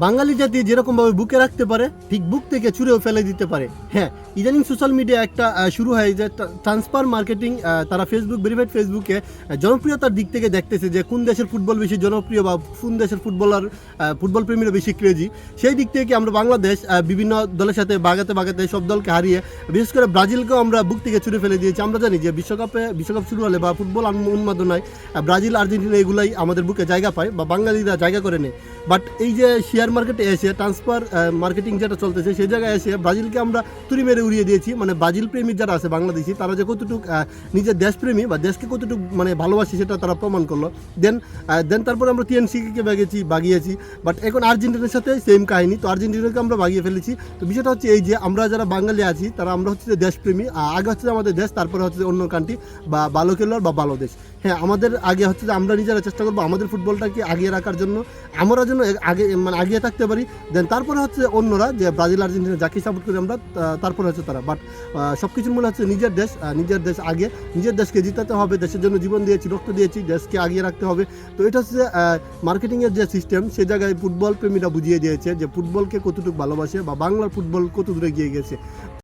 বাঙালি জাতি যেরকমভাবে বুকে রাখতে পারে ঠিক বুক থেকে ছুঁড়েও ফেলে দিতে পারে। হ্যাঁ, ইদানিং সোশ্যাল মিডিয়া একটা শুরু হয় যে ট্রান্সফার মার্কেটিং। তারা ফেসবুক ভেরিফাইড ফেসবুকে জনপ্রিয়তার দিক থেকে দেখতেছে যে কোন দেশের ফুটবল বেশি জনপ্রিয় বা কোন দেশের ফুটবলার ফুটবল প্রেমীরা বেশি ক্রেজি। সেই দিক থেকে আমরা বাংলাদেশ বিভিন্ন দলের সাথে বাগাতে বাগাতে সব দলকে হারিয়ে বিশেষ করে ব্রাজিলকেও আমরা বুক থেকে ছুঁড়ে ফেলে দিয়েছি। আমরা জানি যে বিশ্বকাপ শুরু হলে বা ফুটবল উন্মাদনায় ব্রাজিল আর্জেন্টিনা এগুলাই আমাদের বুকে জায়গা পায় বা বাঙালিরা জায়গা করে নেয়। বাট এই যে শেয়ার মার্কেটে এসে ট্রান্সফার মার্কেটিং যেটা চলতেছে সেই জায়গায় এসে ব্রাজিলকে আমরা তুড়ি মেরে উড়িয়ে দিয়েছি। মানে ব্রাজিল প্রেমী যারা আছে বাংলাদেশি, তারা যে কতটুকু নিজের দেশপ্রেমী বা দেশকে কতটুকু মানে ভালোবাসি সেটা তারা প্রমাণ করলো। দেন তারপরে আমরা টিএনসিকে বাগিয়েছি। বাট এখন আর্জেন্টিনার সাথে সেম কাহিনী, তো আর্জেন্টিনাকে আমরা বাগিয়ে ফেলেছি। তো বিষয়টা হচ্ছে এই যে আমরা যারা বাঙালি আছি তারা আমরা হচ্ছে যে দেশপ্রেমী, আগে হচ্ছে আমাদের দেশ, তারপরে হচ্ছে অন্য কান্ট্রি বা ভালো খেলোয়াড় বা ভালো দেশ। হ্যাঁ, আমাদের আগে হচ্ছে যে আমরা নিজেরা চেষ্টা করবো আমাদের ফুটবলটাকে আগিয়ে রাখার জন্য, আমরা যেন আগে মানে আগিয়ে থাকতে পারি। দেন তারপরে হচ্ছে অন্যরা যে ব্রাজিল আর্জেন্টিনা যাকে সাপোর্ট করি আমরা, তারপরে হচ্ছে তারা। বাট সব কিছুর মূল হচ্ছে নিজের দেশ আগে, নিজের দেশকে জিতাতে হবে, দেশের জন্য জীবন দিয়েছি, রক্ত দিয়েছি, দেশকে আগিয়ে রাখতে হবে। তো এটা হচ্ছে মার্কেটিংয়ের যে সিস্টেম, সে জায়গায় ফুটবল প্রেমীরা বুঝিয়ে দিয়েছে যে ফুটবলকে কতটুকু ভালোবাসে বা বাংলার ফুটবল কত দূরে গিয়ে গেছে।